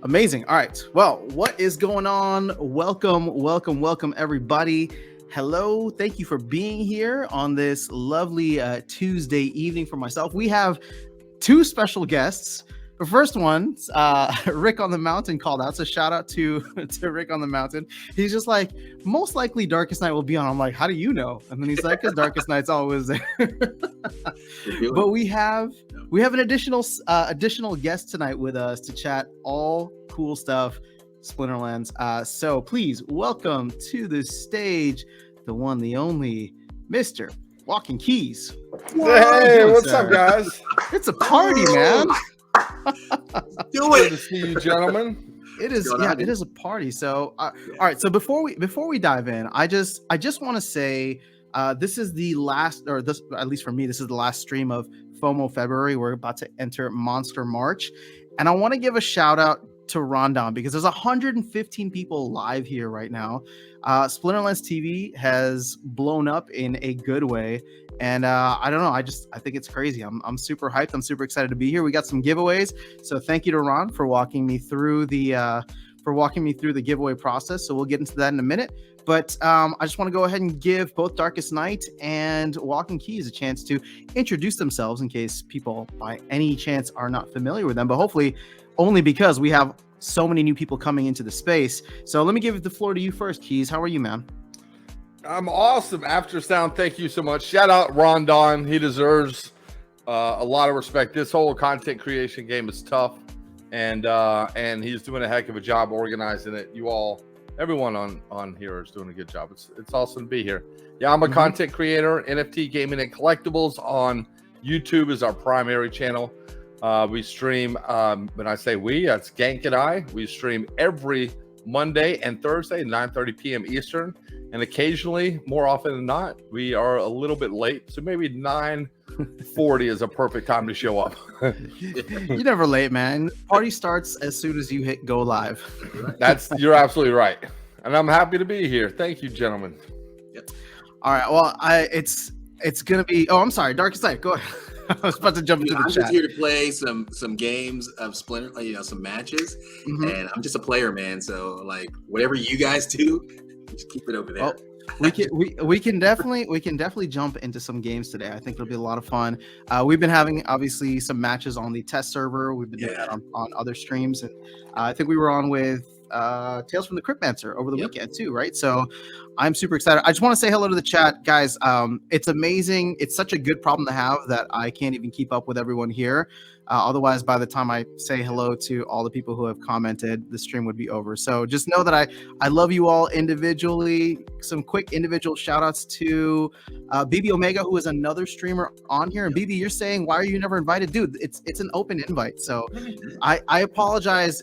Amazing. All right. Well, what is going on? Welcome, everybody. Hello. Thank you for being here on this lovely Tuesday evening for myself. We have two special guests. The first one, Rick on the Mountain called out. So shout out to Rick on the Mountain. He's just like, most likely Darkestnyte will be on. I'm like, how do you know? And then he's like, because Darkestnyte's always there. But we have an additional guest tonight with us to chat all cool stuff, Splinterlands. So please welcome to the stage the one, the only, Mr. Walking Keys. Hey, what's up, guys? It's a party, man. Do it. Good to see you, gentlemen. It is, yeah, it is a party. So, all right. So before we dive in, I just want to say, this is the last, or this, at least for me, this is the last stream of FOMO February. We're about to enter Monster March, and I want to give a shout out to Rondon because there's 115 people live here right now. Splinterlands TV has blown up in a good way, and I don't know. I think it's crazy. I'm super hyped. I'm super excited to be here. We got some giveaways, so thank you to Ron for walking me through the giveaway process. So we'll get into that in a minute. But I just want to go ahead and give both Darkestnyte and Walking Keys a chance to introduce themselves in case people by any chance are not familiar with them, but hopefully only because we have so many new people coming into the space. So let me give the floor to you first, Keys. How are you, man? I'm awesome. After Sound, thank you so much. Shout out Rondon. He deserves a lot of respect. This whole content creation game is tough, and he's doing a heck of a job organizing it. You all, everyone on here is doing a good job. It's awesome to be here. Yeah, I'm a content creator, NFT gaming and collectibles on YouTube is our primary channel. We stream, when I say we, that's Gank and I. We stream every Monday and Thursday, 9:30 p.m. Eastern. And occasionally, more often than not, we are a little bit late. So maybe 9:40 is a perfect time to show up. You're never late, man. Party starts as soon as you hit go live. You're absolutely right. And I'm happy to be here. Thank you, gentlemen. Yep. All right. Well, it's going to be, I'm sorry, Darkestnyte, go ahead. I was about to jump into the chat. I'm just here to play some games of Splinter, some matches, and I'm just a player, man. So like whatever you guys do, just keep it over there. Well, we can definitely jump into some games today. I think it'll be a lot of fun. We've been having obviously some matches on the test server. We've been doing that on other streams, and I think we were on with Tales from the Cryptmancer over the weekend too, right? So I'm super excited. I just want to say hello to the chat, guys. It's amazing. It's such a good problem to have that I can't even keep up with everyone here. Otherwise, by the time I say hello to all the people who have commented, the stream would be over. So just know that I love you all individually. Some quick individual shout outs to BB Omega, who is another streamer on here. And BB, you're saying, why are you never invited? Dude, it's an open invite. So I apologize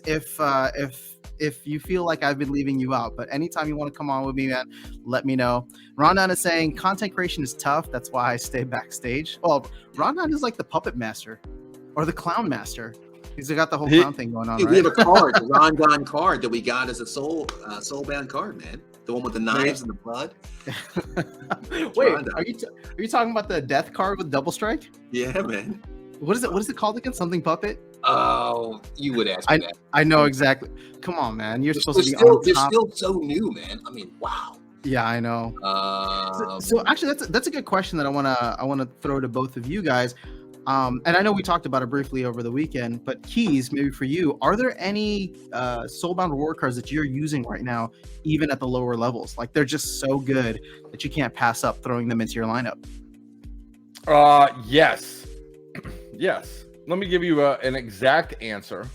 if you feel like I've been leaving you out, but anytime you want to come on with me, man, let me know. Rondon is saying content creation is tough. That's why I stay backstage. Well, Rondon is like the puppet master or the clown master. He's got the whole clown thing going on, right? We have a card, the Rondon card that we got as a soulbound card, man. The one with the knives and the blood. Wait, are you talking about the death card with double strike? Yeah, man. What is it called again? Something puppet? Oh, you would ask me that. I know exactly. Come on, man. You're supposed to be on top. They're still so new, man. I mean, wow. Yeah, I know. So actually, that's a good question that I wanna throw to both of you guys. And I know we talked about it briefly over the weekend, but Keys, maybe for you, are there any soulbound reward cards that you're using right now, even at the lower levels? Like they're just so good that you can't pass up throwing them into your lineup. Yes. Yes. Let me give you an exact answer.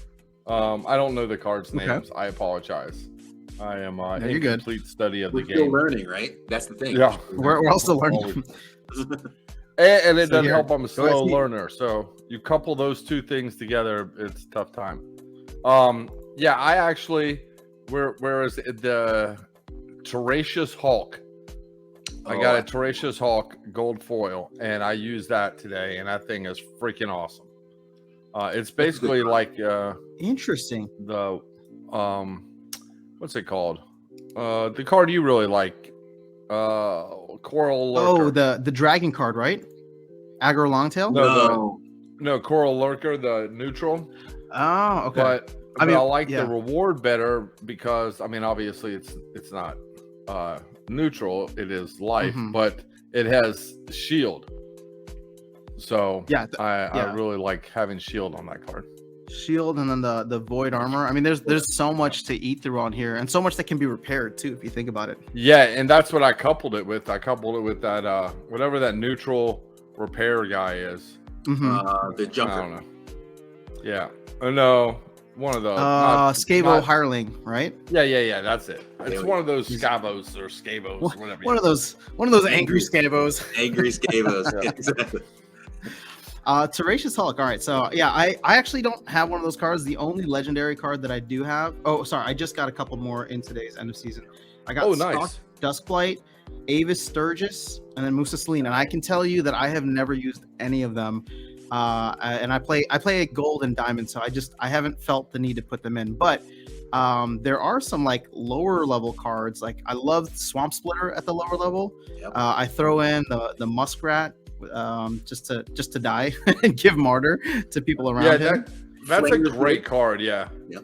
I don't know the cards' names. I apologize. I am in complete study of the game. We're still learning, right? That's the thing. Yeah. We're also learning. And it doesn't help. I'm a slow learner. So you couple those two things together, it's a tough time. Yeah, I actually, where is it? The Terracious Hulk. I got a Terracious Hulk gold foil, and I used that today, and that thing is freaking awesome. It's basically like interesting. The what's it called? The card you really like, Coral Lurker. Oh, the dragon card, right? Aggro Longtail? No, Coral Lurker, the neutral. Oh, okay. But But I like the reward better because I mean, obviously it's not neutral. It is life, but it has shield. So I really like having shield on that card. Shield and then the void armor. I mean, there's so much to eat through on here, and so much that can be repaired too, if you think about it. Yeah, and that's what I coupled it with. I coupled it with that whatever that neutral repair guy is. The Junker. I don't know. Yeah. Oh no. One of those. Scavo Hireling, right? Yeah. That's it. It's one of those Scavos or Scavos, whatever. One of those angry Scavos. Angry Scavos. Exactly. Tenacious Hulk. All right, so yeah, I actually don't have one of those cards. The only legendary card that I do have. Oh, sorry, I just got a couple more in today's end of season. I got nice. Duskblight, Avis Sturgis, and then Musa Celine. And I can tell you that I have never used any of them. And I play a gold and diamond, so I haven't felt the need to put them in. But there are some like lower level cards. Like I love Swamp Splitter at the lower level. Yep. I throw in the Muskrat just to die and give martyr to people around him. That's a great card. Yeah. Yep.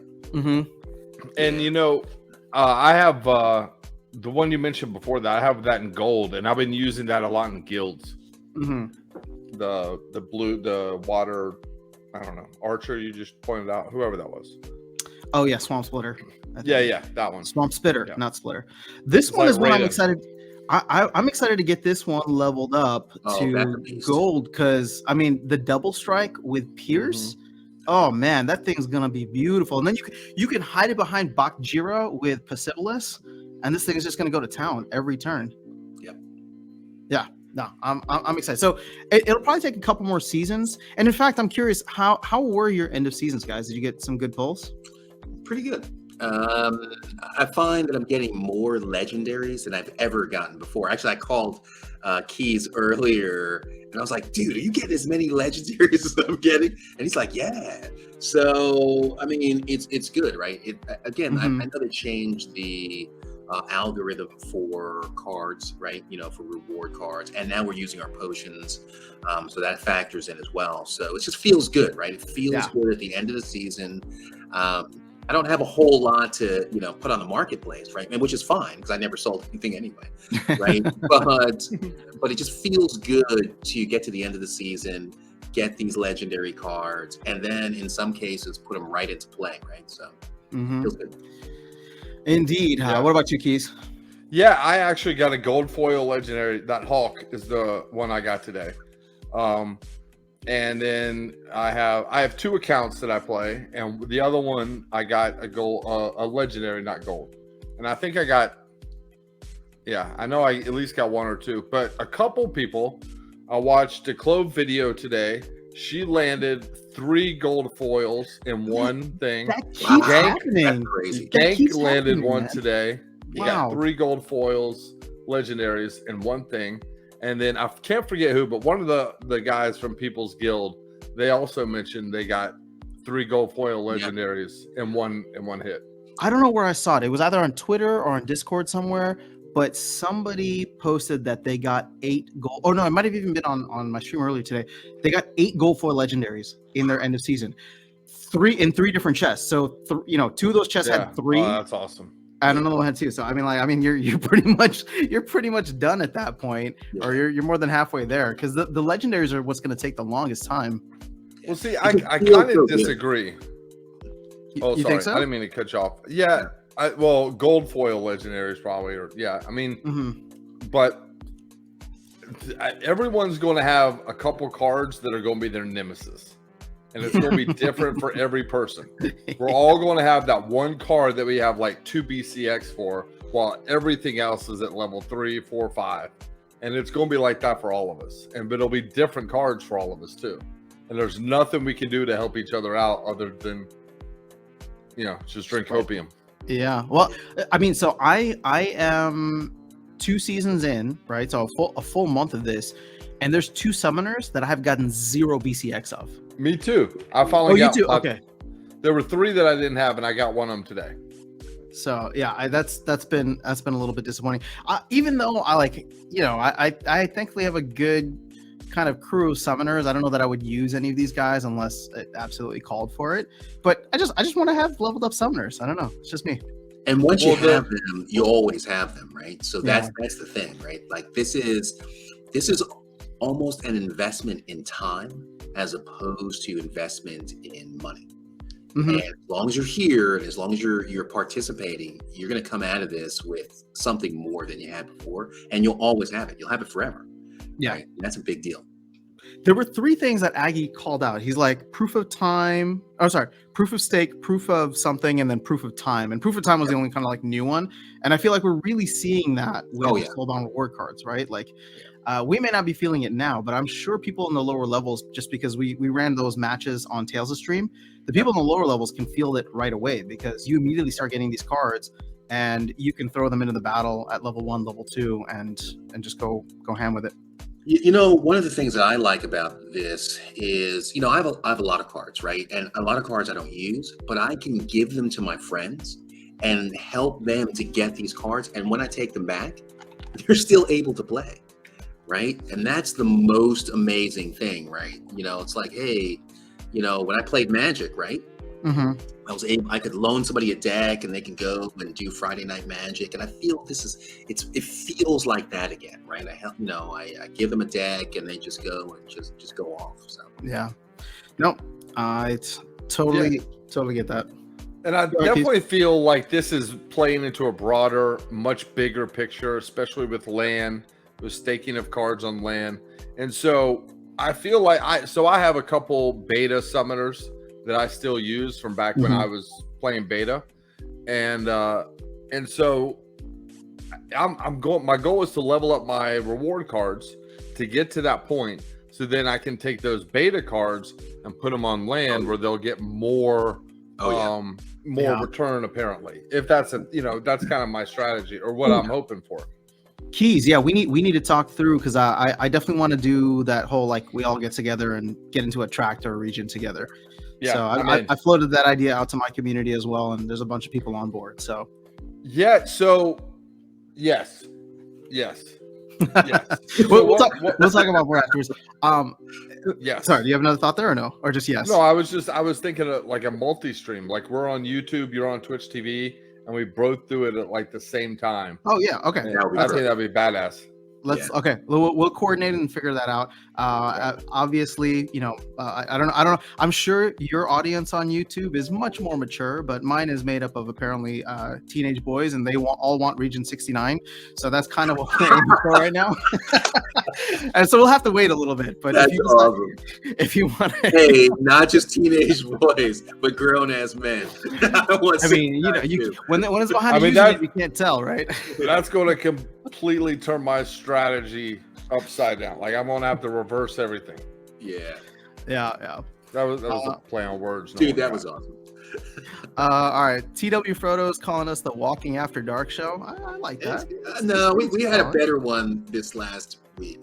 And you know, I have the one you mentioned before that. I have that in gold, and I've been using that a lot in guilds. The blue, the water, I don't know, Archer you just pointed out, whoever that was. Oh yeah, Swamp Splitter. Yeah, that one. Swamp Spitter, not Splitter. This one is one I'm excited. I'm excited to get this one leveled up to gold because I mean the double strike with Pierce. Oh man, that thing's gonna be beautiful. And then you can hide it behind Bakjira with Pacifilis, and this thing is just gonna go to town every turn. Yep. Yeah. No, I'm excited. So it'll probably take a couple more seasons. And in fact, I'm curious, how were your end of seasons, guys? Did you get some good pulls? Pretty good. I find that I'm getting more legendaries than I've ever gotten before. Actually, I called Keys earlier, and I was like, "Dude, are you getting as many legendaries as I'm getting?" And he's like, "Yeah." So I mean, it's good, right? I know they changed the algorithm for cards, right? You know, for reward cards, and now we're using our potions, so that factors in as well. So it just feels good, right? It feels good at the end of the season. I don't have a whole lot to put on the marketplace, right? And which is fine because I never sold anything anyway, right? but it just feels good to get to the end of the season, get these legendary cards, and then in some cases put them right into play, right? So feels good. Indeed. What about you, Keys? Yeah, I actually got a gold foil legendary. That Hulk is the one I got today. And then I have two accounts that I play, and the other one I got a legendary, not gold. And I think I got, I know I at least got one or two, but a couple people. I watched a Clove video today. She landed 3 gold foils in one thing. That keeps happening. Gank landed one today. He Wow. got 3 gold foils, legendaries in one thing. And then I can't forget who, but one of the guys from People's Guild, they also mentioned they got 3 gold foil legendaries in one hit. I don't know where I saw it. It was either on Twitter or on Discord somewhere, but somebody posted that they got 8 gold. Oh no, it might have even been on my stream earlier today. They got 8 gold foil legendaries in their end of season. 3 in 3 different chests. So 2 of those chests had 3. Oh, that's awesome. And another one had 2. So I mean, you're pretty much done at that point, or you're more than halfway there because the legendaries are what's going to take the longest time. Well, see, I kind of disagree. Oh, you sorry, think so? I didn't mean to cut you off. Yeah, gold foil legendaries probably, but everyone's going to have a couple cards that are going to be their nemesis. And it's going to be different for every person. We're all going to have that one card that we have like 2 BCX for, while everything else is at level 3, 4, 5. And it's going to be like that for all of us. But it'll be different cards for all of us too. And there's nothing we can do to help each other out other than, just drink opium. Yeah. Well, I mean, so I am 2 seasons in, right? So a full month of this. And there's 2 summoners that I have gotten 0 BCX of. Me too. I finally got. You too? Okay. There were 3 that I didn't have, and I got one of them today. So yeah, that's been a little bit disappointing. Even though I thankfully have a good kind of crew of summoners. I don't know that I would use any of these guys unless it absolutely called for it. But I just want to have leveled up summoners. I don't know. It's just me. And once you have them, you always have them, right? So that's the thing, right? Like this is almost an investment in time as opposed to investment in money. Mm-hmm. And as long as you're here and as long as you're participating, you're going to come out of this with something more than you had before, and you'll always have it. You'll have it forever. Yeah, right? That's a big deal. There were 3 things that Aggie called out. He's like proof of time. Oh, sorry, proof of stake, proof of something, and then proof of time. And proof of time was the only kind of like new one. And I feel like we're really seeing that with sold on reward cards, right? Like we may not be feeling it now, but I'm sure people in the lower levels, just because we ran those matches on Tales' stream, the people in the lower levels can feel it right away because you immediately start getting these cards and you can throw them into the battle at level 1, level 2, and just go ham with it. You know, one of the things that I like about this is, you know, I have a lot of cards, right? And a lot of cards I don't use, but I can give them to my friends and help them to get these cards. And when I take them back, they're still able to play, right? And that's the most amazing thing, right? You know, it's like, hey, you know, when I played Magic, right? Mm-hmm. I could loan somebody a deck and they can go and do Friday Night Magic. And I feel it feels like that again, right? I give them a deck and they just go and just go off. So yeah, no, I totally get that. And I definitely feel like this is playing into a broader, much bigger picture, especially with land, with staking of cards on land. And so I feel like I have a couple beta summoners that I still use from back when I was playing beta, and so my goal is to level up my reward cards to get to that point, so then I can take those beta cards and put them on land where they'll get more return, apparently. If that's that's kind of my strategy or what I'm hoping for. Keys, yeah, we need to talk through because I definitely want to do that whole like we all get together and get into a tract or a region together. Yeah, so I floated that idea out to my community as well, and there's a bunch of people on board. So so yes. we'll talk about more afterwards. Yes. Sorry, do you have another thought there or no? Or just yes? No, I was thinking of like a multi-stream, like we're on YouTube, you're on Twitch TV, and we both do it at like the same time. Oh yeah, okay. I think that'd be badass. Okay. We'll coordinate and figure that out. Obviously, I don't know. I'm sure your audience on YouTube is much more mature, but mine is made up of apparently teenage boys, and they all want Region 69. So that's kind of what we're aiming for right now. And so we'll have to wait a little bit. But if you want, hey, not just teenage boys, but grown ass men. I mean, when it's behind you can't tell, right? That's going to completely turn my strategy upside down. Like I'm gonna have to reverse everything. Yeah. That was a play on words. Dude, that was awesome. All right, TW Frodo's calling us the Walking After Dark show. I like that. No, we had a better one this last week.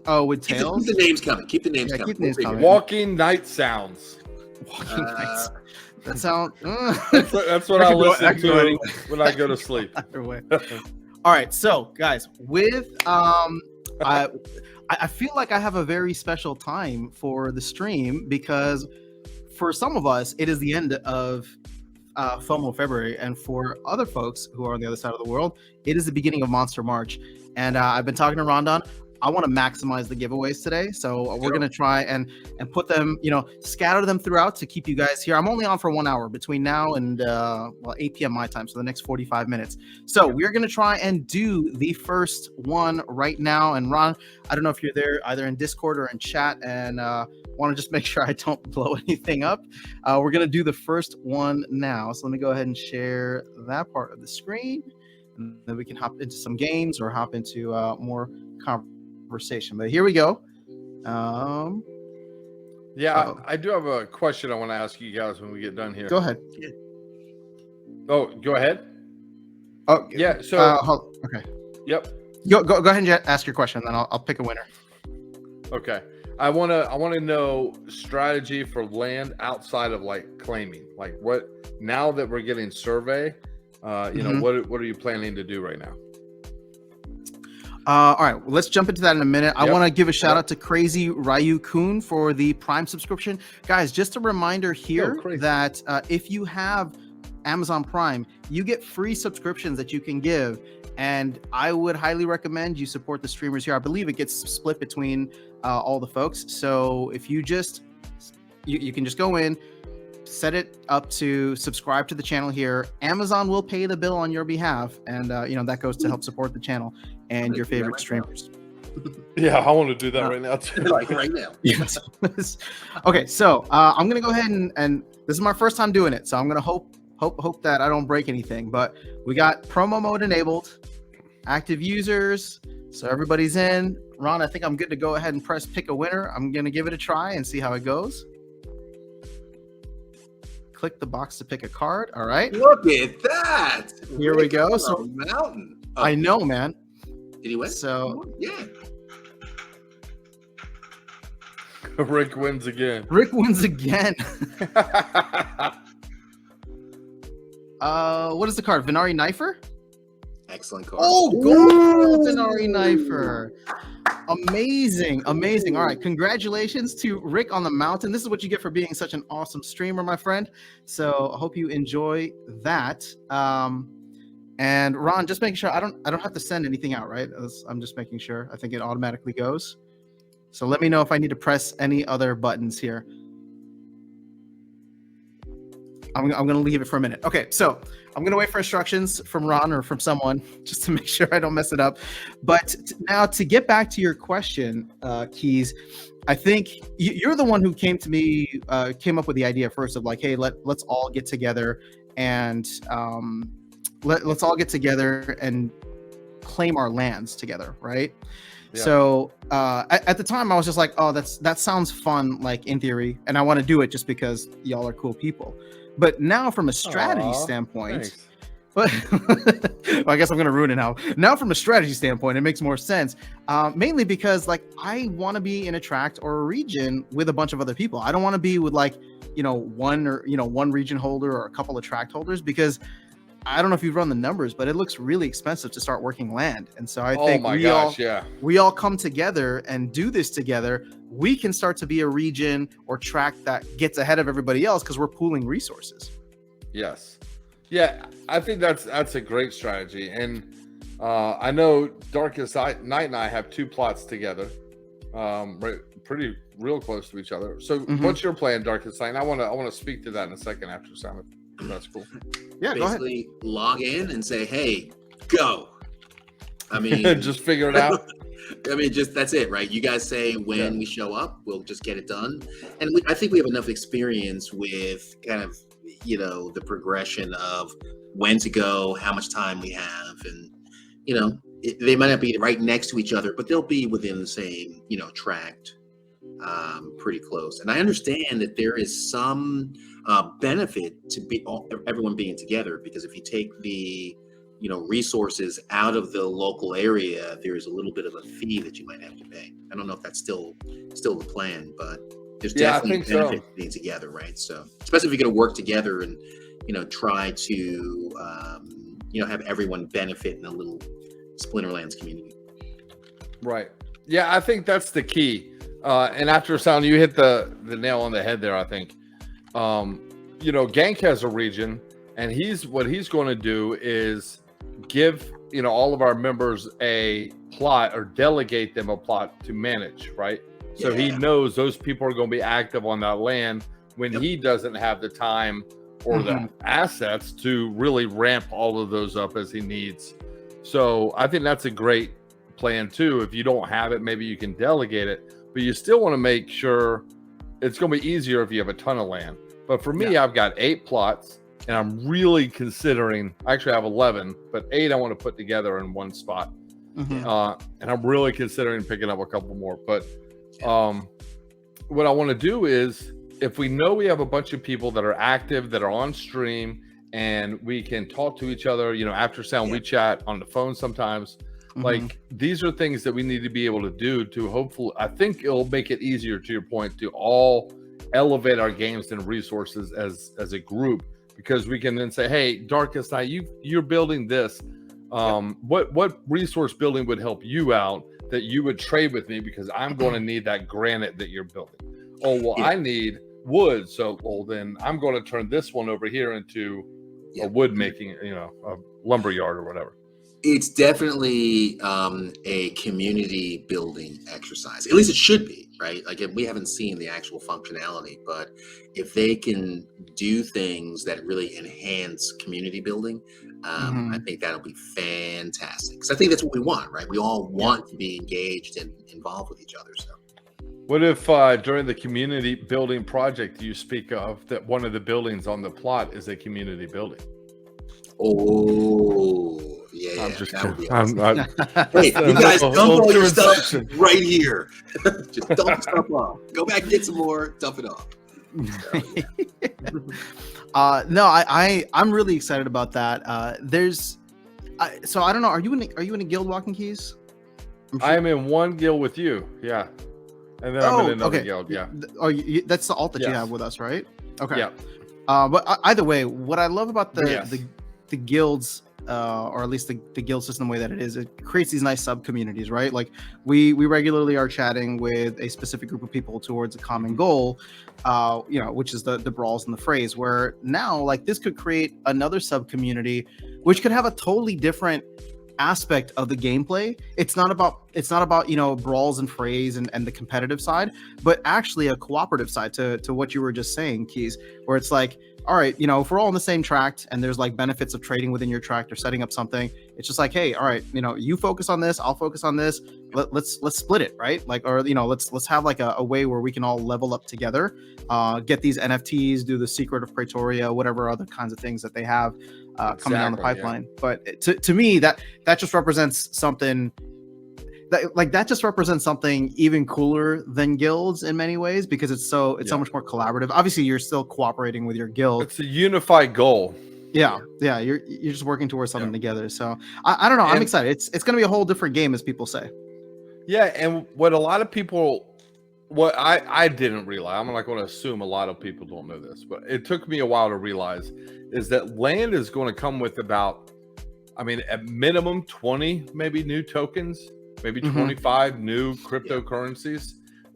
With Tails. Keep the names coming. Keep the names coming. Walking Night Sounds. Walking Nights. That sound. That's what I listen to when I go to sleep. All right, so guys, with I feel like I have a very special time for the stream because for some of us it is the end of FOMO February, and for other folks who are on the other side of the world, it is the beginning of Monster March. And I've been talking to Rondon. I want to maximize the giveaways today, so we're gonna try and put them, scatter them throughout to keep you guys here. I'm only on for 1 hour between now and 8 p.m. my time, so the next 45 minutes. So we're gonna try and do the first one right now. And Ron, I don't know if you're there either in Discord or in chat, and want to just make sure I don't blow anything up. We're gonna do the first one now. So let me go ahead and share that part of the screen, and then we can hop into some games or hop into more conversation. But here we go. I do have a question I want to ask you guys when we get done here. Go ahead. Oh, go ahead. Oh yeah. So okay. Yep. Go ahead and ask your question, then I'll pick a winner. Okay. I want to know strategy for land outside of like claiming. Like what now that we're getting survey, what are you planning to do right now? All right, well, let's jump into that in a minute. I Yep. want to give a shout out to Crazy Ryu Kun for the Prime subscription. Guys, just a reminder here crazy. that if you have Amazon Prime, you get free subscriptions that you can give. And I would highly recommend you support the streamers here. I believe it gets split between all the folks. So if you just, you can just go in, set it up to subscribe to the channel here. Amazon will pay the bill on your behalf. And, that goes to help support the channel and your favorite streamers. Yeah, I want to do that right now too. Like right now. Yes. Okay, so I'm gonna go ahead and this is my first time doing it, so I'm gonna hope that I don't break anything. But we got promo mode enabled, active users, so everybody's in. Ron, I think I'm good to go ahead and press pick a winner. I'm gonna give it a try and see how it goes. Click the box to pick a card. All right. Look at that. Here we go. On So a mountain. I know, man. Did he win? So Yeah. Rick wins again. Rick wins again. What is the card? Venari Knifer? Excellent card. Oh, gold Venari Knifer. Amazing. All right. Congratulations to Rick on the mountain. This is what you get for being such an awesome streamer, my friend. So I hope you enjoy that. And Ron, just making sure I don't have to send anything out, right? I'm just making sure. I think it automatically goes. So let me know if I need to press any other buttons here. I'm going to leave it for a minute. Okay, so I'm going to wait for instructions from Ron or from someone just to make sure I don't mess it up. But now to get back to your question, Keys, I think you're the one who came up with the idea first of like, hey, let's all get together and let's all get together and claim our lands together, right? Yeah. So at the time I was just like, oh, that sounds fun, like in theory, and I want to do it just because y'all are cool people. But now from a strategy standpoint, but well, I guess I'm going to ruin it now. Now from a strategy standpoint, it makes more sense. Mainly because like I want to be in a tract or a region with a bunch of other people. I don't want to be with like, one region holder or a couple of tract holders, because I don't know if you've run the numbers, but it looks really expensive to start working land. And so I think we all come together and do this together. We can start to be a region or tract that gets ahead of everybody else because we're pooling resources. Yes. Yeah, I think that's a great strategy. And I know Darkestnyte and I have 2 plots together, pretty real close to each other. So what's your plan, Darkestnyte? I want to speak to that in a second after Simon. That's cool. Yeah, basically log in and say, hey, go. I mean, just figure it out. I mean, just that's it, right? You guys say when we show up, we'll just get it done. And I think we have enough experience with kind of, the progression of when to go, how much time we have. And, they might not be right next to each other, but they'll be within the same, tract, pretty close. And I understand that there is some benefit to everyone being together, because if you take the resources out of the local area, there is a little bit of a fee that you might have to pay. I don't know if that's still the plan, but there's definitely benefit to being together, right? So especially if you're going to work together and try to have everyone benefit in a little Splinterlands community. Right. Yeah, I think that's the key. And after Sound, you hit the nail on the head there. I think Gank has a region, and what he's going to do is give all of our members a plot, or delegate them a plot to manage, right? So he knows those people are going to be active on that land when he doesn't have the time or the assets to really ramp all of those up as he needs. So I think that's a great plan too. If you don't have it, maybe you can delegate it, but you still want to make sure it's going to be easier if you have a ton of land. But for me, I've got 8 plots, and I'm really considering, actually I have 11, but 8 I want to put together in one spot. And I'm really considering picking up a couple more. But what I want to do is, if we know we have a bunch of people that are active, that are on stream, and we can talk to each other, after Sound, we chat on the phone sometimes. Like, these are things that we need to be able to do to hopefully, I think it'll make it easier, to your point, to all elevate our games and resources as a group, because we can then say, hey, Darkestnyte, you're building this. What resource building would help you out that you would trade with me because I'm going to need that granite that you're building? Oh, well, I need wood. So, well, then I'm going to turn this one over here into a wood making, a lumber yard or whatever. It's definitely a community building exercise. At least it should be, right? Like we haven't seen the actual functionality, but if they can do things that really enhance community building, I think that'll be fantastic. Because I think that's what we want, right? We all want to be engaged and involved with each other. So, what if during the community building project you speak of that one of the buildings on the plot is a community building? Oh. Yeah, I'm just that kidding. Awesome. Hey, you guys dump all your stuff right here. Just dump the stuff off. Go back and get some more. Dump it off. No, I'm really excited about that. So I don't know. Are you in a guild, Walking Keys? Sure. I am in one guild with you. Yeah, and then I'm in another guild. Yeah. That's the alt that you have with us, right? Okay. Yeah. But either way, what I love about the guilds. Or at least the guild system, the way that it is, it creates these nice sub communities, right? Like we regularly are chatting with a specific group of people towards a common goal, which is the brawls and the frays, where now like this could create another sub community, which could have a totally different aspect of the gameplay. It's not about brawls and frays and the competitive side, but actually a cooperative side to what you were just saying, Keys, where it's like, all right, if we're all on the same tract and there's like benefits of trading within your tract or setting up something, it's just like, hey, all right, you focus on this, I'll focus on this. Let's split it, right? Like, or let's have like a way where we can all level up together, get these NFTs, do the Secret of Pretoria, whatever other kinds of things that they have coming down the pipeline. Yeah. But to me, that just represents something. That just represents something even cooler than guilds in many ways, because it's so much more collaborative. Obviously, you're still cooperating with your guild. It's a unified goal. Yeah. You're just working towards something together. So I don't know. I'm excited. It's going to be a whole different game, as people say. Yeah, and what a lot of people, what I didn't realize, I'm not going to assume a lot of people don't know this, but it took me a while to realize, is that land is going to come with about, at minimum 20 maybe new tokens. Maybe 25 new cryptocurrencies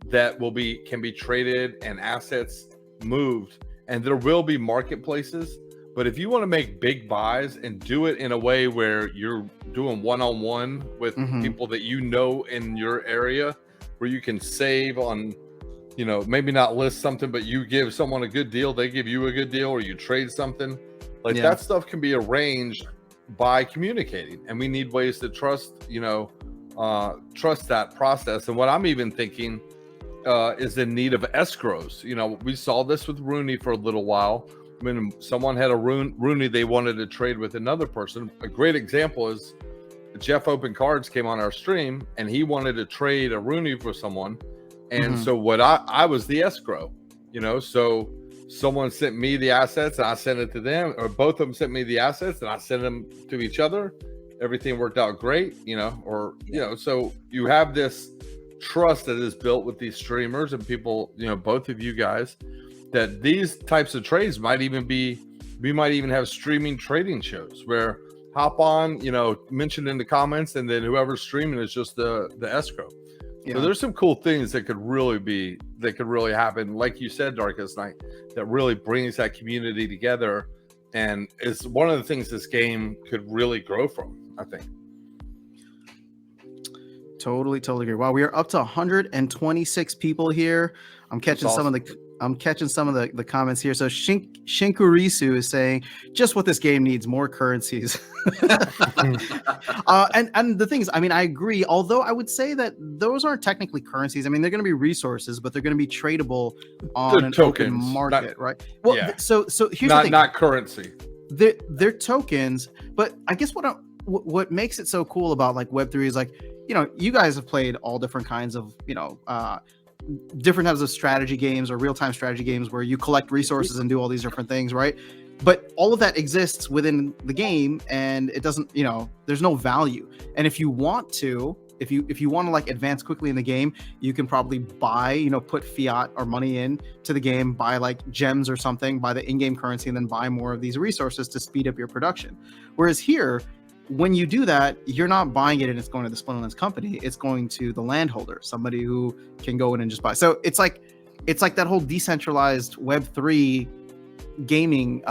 that can be traded and assets moved. And there will be marketplaces. But if you want to make big buys and do it in a way where you're doing one-on-one with people that in your area, where you can save on, maybe not list something, but you give someone a good deal, they give you a good deal, or you trade something. That stuff can be arranged by communicating. And we need ways to trust that process. And what I'm even thinking is in need of escrows. We saw this with Rooney for a little while. When someone had a Rooney they wanted to trade with another person. A great example is Jeff Open Cards came on our stream and he wanted to trade a Rooney for someone. And so what I was the escrow, so someone sent me the assets and I sent it to them, or both of them sent me the assets and I sent them to each other. Everything worked out great, so you have this trust that is built with these streamers and people, both of you guys, that these types of trades we might even have streaming trading shows where hop on, mention in the comments, and then whoever's streaming is just the escrow. Yeah. So there's some cool things that could really happen. Like you said, Darkestnyte, that really brings that community together. And it's one of the things this game could really grow from, I think. Totally agree. Wow, we are up to 126 people here. I'm catching some of the comments here. So Shinkurisu is saying just what this game needs: more currencies. And the thing is, I agree. Although I would say that those aren't technically currencies. They're going to be resources, but they're going to be tradable on an open market, right? Well, yeah. So here's the thing: not currency. They're tokens, but I guess what makes it so cool about like Web3 is like, you guys have played all different kinds of different types of strategy games or real-time strategy games where you collect resources and do all these different things, right? But all of that exists within the game, and it doesn't, there's no value. And if you want to like advance quickly in the game, you can probably buy, put fiat or money in to the game, buy like gems or something, buy the in-game currency, and then buy more of these resources to speed up your production. Whereas here, when you do that, you're not buying it and it's going to the Splinterlands company. It's going to the landholder, somebody who can go in and just buy. So it's like that whole decentralized Web3 gaming.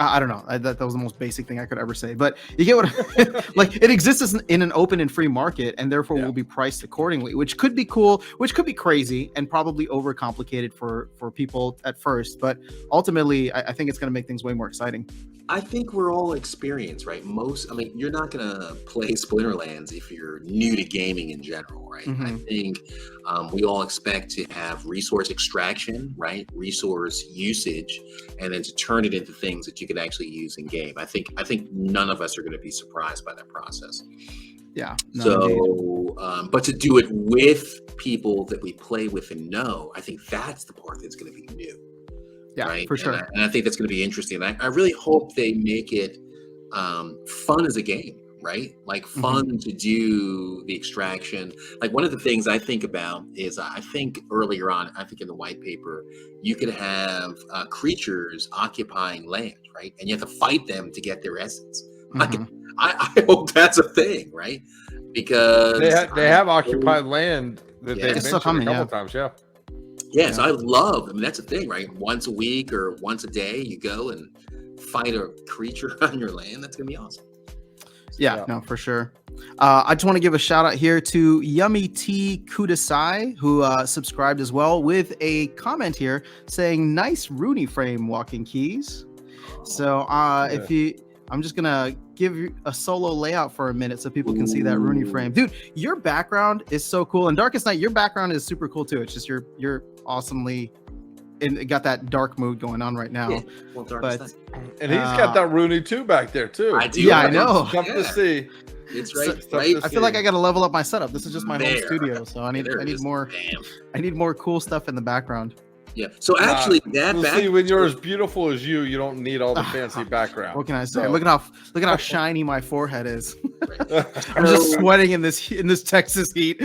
I don't know. That was the most basic thing I could ever say, but you get what like it exists in an open and free market, and therefore will be priced accordingly, which could be cool, which could be crazy and probably overcomplicated for people at first, but ultimately I think it's going to make things way more exciting. I think we're all experienced, right? You're not going to play Splinterlands if you're new to gaming in general, right? I think we all expect to have resource extraction, right? Resource usage, and then to turn it into things that you can actually use in game. I think none of us are going to be surprised by that process. Yeah. But to do it with people that we play with and know, I think that's the part that's going to be new. Yeah, right? For sure. And I think that's going to be interesting. I really hope they make it fun as a game, right? Like fun to do the extraction. Like one of the things I think about is I think earlier on, I think in the white paper, you could have creatures occupying land, right? And you have to fight them to get their essence. I hope that's a thing, right? Because they have occupied land that they've mentioned a couple times, Yeah, so that's the thing, right? Once a week or once a day, you go and fight a creature on your land. That's gonna be awesome. Yeah, no, for sure. I just want to give a shout out here to Yummy T Kudasai, who subscribed as well with a comment here saying, "Nice Rooney frame, Walking Keys." So I'm just gonna give you a solo layout for a minute so people can see that Rooney frame. Dude, your background is so cool, and Darkestnyte, your background is super cool too. It's just you're awesomely got that dark mood going on right now. Yeah, well, and he's got that Rooney too back there too. I do. Yeah, I know. Tough to see. It's right. I feel like I got to level up my setup. This is just my home studio, so I need more. I need more cool stuff in the background. Yeah. So actually, see, when you're as beautiful as you don't need all the fancy background. What can I say? Look at how shiny my forehead is. I'm just sweating in this Texas heat.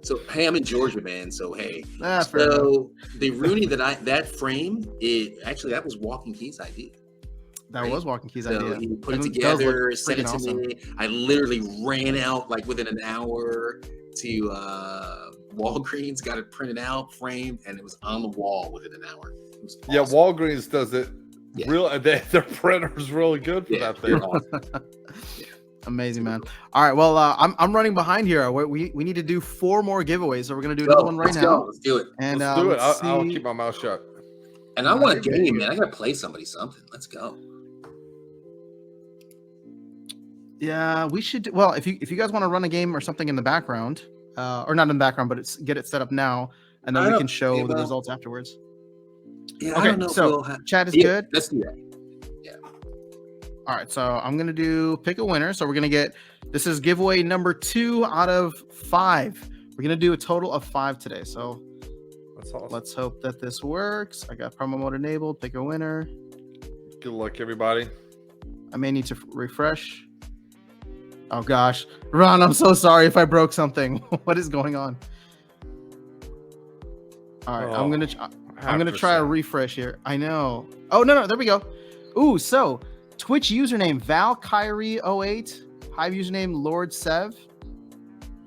So hey, I'm in Georgia, man. So hey, so the Rooney that frame, that was Walking Keys' idea. That was Walking Keys' idea. He put it together, sent it to me. I literally ran out like within an hour to Walgreens, got it printed out, framed, and it was on the wall within an hour. It was awesome. Yeah, Walgreens does it. Real, their printer's really good for that thing. Awesome. Amazing, man. All right, well, I'm running behind here. We need to do 4 more giveaways, so we're gonna do another one right now. Let's do it. And let's do it. I'll keep my mouth shut. And I want a game, man. I gotta play somebody something. Let's go. Yeah, we should. Well, if you guys want to run a game or something in the background, or not in the background, but get it set up now, and then we can show the results afterwards. Yeah. Okay. I don't know so chat is good. Let's do that. All right, so I'm gonna pick a winner. So we're gonna get, this is giveaway number 2 out of 5. We're gonna do a total of 5 today. So that's awesome. Let's hope that this works. I got promo mode enabled. Pick a winner. Good luck, everybody. I may need to refresh. Oh gosh, Ron, I'm so sorry if I broke something. What is going on? All right, I'm gonna try a refresh here. I know. Oh no, there we go. Ooh, so Twitch username Valkyrie08, Hive username Lord Sev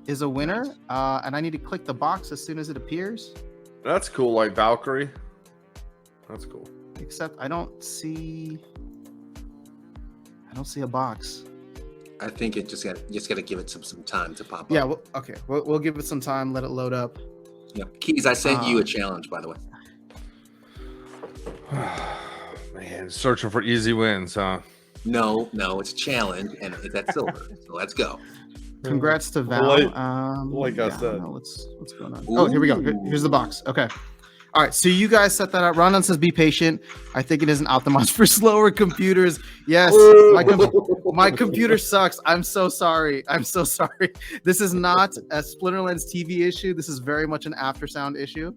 is a winner, and I need to click the box as soon as it appears. That's cool, like Valkyrie. That's cool. Except I don't see a box. I think it just got to give it some time to pop up. Yeah, well, okay. We'll give it some time. Let it load up. Yeah, Keys, I sent you a challenge, by the way. Man, searching for easy wins, huh? No, it's a challenge, and it's at silver. So let's go. Congrats to Val. I said. What's going on? Oh, here we go. Here's the box. Okay. All right, so you guys set that up. Rondon says, "Be patient. I think it isn't optimized for slower computers." Yes, my computer sucks. I'm so sorry. This is not a Splinterlands TV issue. This is very much an aftersound issue.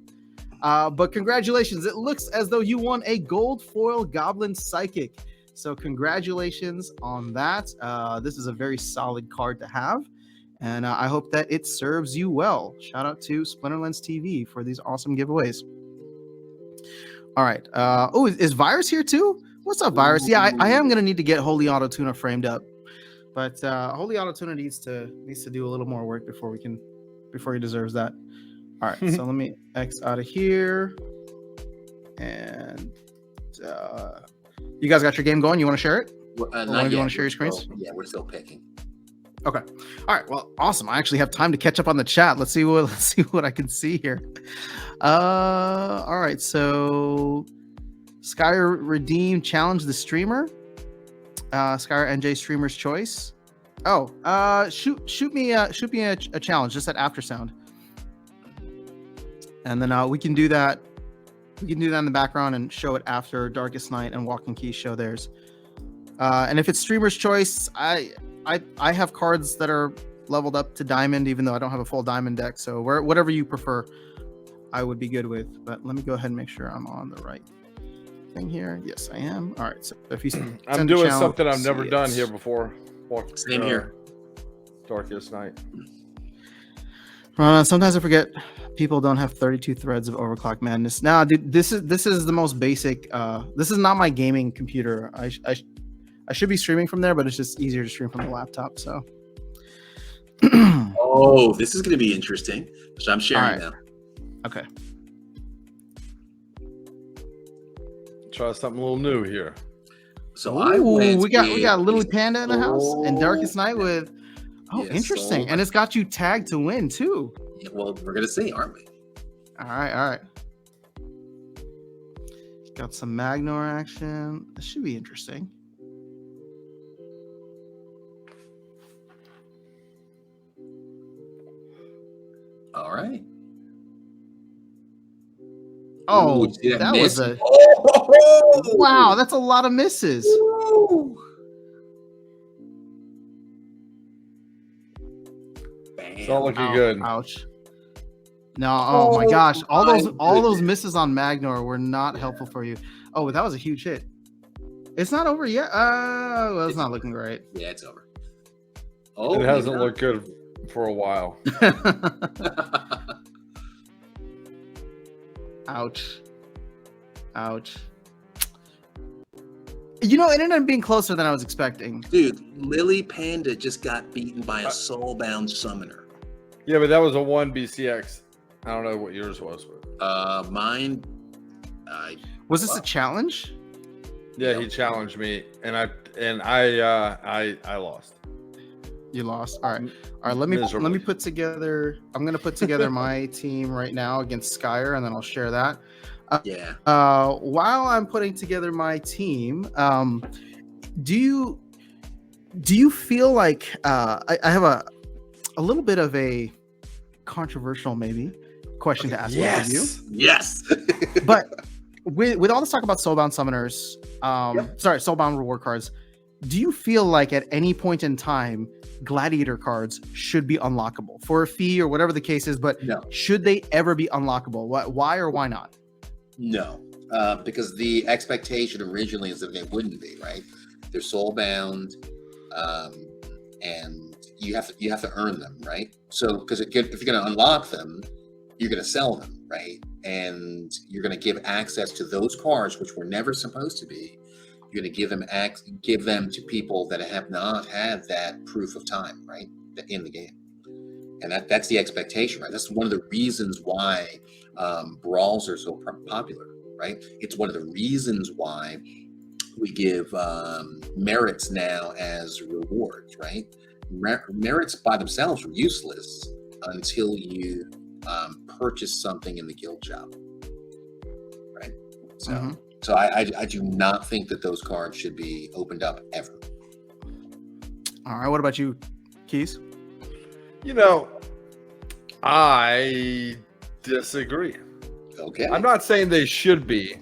But congratulations. It looks as though you won a gold foil Goblin Psychic. So congratulations on that. This is a very solid card to have. And I hope that it serves you well. Shout out to Splinterlands TV for these awesome giveaways. All right. Is Virus here too? What's up, Virus? Yeah, I am gonna need to get Holy Auto Tuna framed up, but Holy Auto Tuna needs to do a little more work before he deserves that. All right, so let me X out of here, and you guys got your game going? You want to share it? Not do you yet. want to share your screens? Yeah, we're still picking. Okay. All right. Well, awesome. I actually have time to catch up on the chat. Let's see what I can see here. All right. So, Skyer Redeem challenge the streamer. Skyer NJ streamer's choice. Oh, shoot me a challenge just at after sound, and then we can do that. We can do that in the background and show it after Darkestnyte and Walking Keys show theirs. And if it's streamer's choice, I have cards that are leveled up to diamond, even though I don't have a full diamond deck. So whatever you prefer, I would be good with. But let me go ahead and make sure I'm on the right thing here. Yes, I am. All right. So if you I'm doing something I've never done here before. Same here. Darkestnyte. Sometimes I forget people don't have 32 threads of overclock madness. Nah, dude, this is the most basic. This is not my gaming computer. I should be streaming from there, but it's just easier to stream from the laptop. So. Oh, this is going to be interesting. So I'm sharing now. Okay. Try something a little new here. So we got Lily Panda in the house and Darkestnyte with. Oh, interesting. And it's got you tagged to win too. Yeah, well, we're gonna see, aren't we? All right. Got some Magnor action. This should be interesting. All right. Oh, ooh, that miss? was a Oh! wow. That's a lot of misses. Ooh. It's not looking good. Ouch. No, oh my gosh. All those misses on Magnor were not helpful for you. Oh, that was a huge hit. It's not over yet. Well, it's not looking great. Yeah, it's over. Oh, it hasn't looked good for a while. Ouch. You know, it ended up being closer than I was expecting. Dude, Lily Panda just got beaten by a soulbound summoner. Yeah, but that was a 1 BCX. I don't know what yours was. But... Mine. Was this a challenge? Yeah, he challenged me, and I lost. You lost. All right. Let me put together. I'm gonna put together my team right now against Skyer, and then I'll share that. While I'm putting together my team, do you feel like I have a little bit of a controversial maybe question to ask both of you? Yes. But with all this talk about soulbound summoners, soulbound reward cards, do you feel like at any point in time gladiator cards should be unlockable for a fee or whatever the case is, but no. Should they ever be unlockable? Why or why not? No, because the expectation originally is that they wouldn't be, right? They're soulbound, and you have to earn them, right? So because if you're going to unlock them, you're going to sell them, right? And you're going to give access to those cards which were never supposed to be. You're going to give them to people that have not had that proof of time, right, in the game. And that's the expectation, right? That's one of the reasons why brawls are so popular, right? It's one of the reasons why we give merits now as rewards, right? Merits by themselves are useless until you purchase something in the guild shop, right? So. So I do not think that those cards should be opened up ever. All right. What about you, Keys? You know, I disagree. Okay. I'm not saying they should be.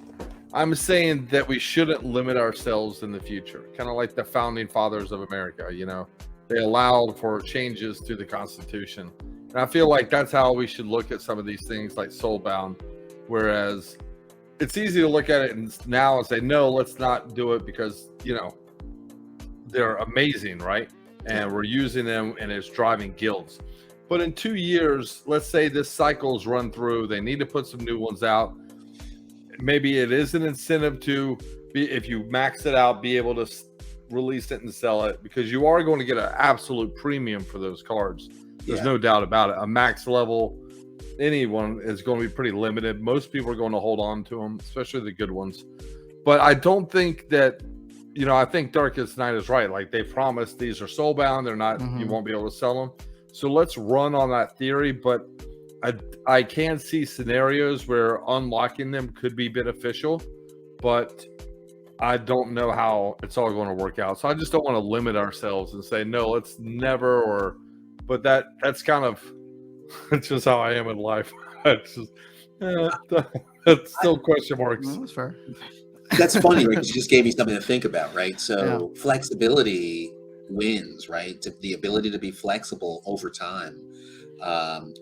I'm saying that we shouldn't limit ourselves in the future. Kind of like the founding fathers of America, you know. They allowed for changes to the Constitution. And I feel like that's how we should look at some of these things like Soulbound. Whereas it's easy to look at it now and say, no, let's not do it because, you know, they're amazing, right? And we're using them and it's driving guilds. But in 2 years, let's say this cycle's run through, they need to put some new ones out. Maybe it is an incentive to if you max it out, be able to release it and sell it, because you are going to get an absolute premium for those cards. There's no doubt about it. A max level, anyone is going to be pretty limited. Most people are going to hold on to them, especially the good ones. But I don't think that, I think Darkestnyte is right. Like, they promised these are soulbound. They're not, you won't be able to sell them. So let's run on that theory. But I can see scenarios where unlocking them could be beneficial, but I don't know how it's all going to work out. So I just don't want to limit ourselves and say, no, let's never, but that's kind of, it's just how I am in life. It's just, that's still question marks. No, that's fair. That's funny, right? Because you just gave me something to think about, right? So flexibility wins, right? The ability to be flexible over time.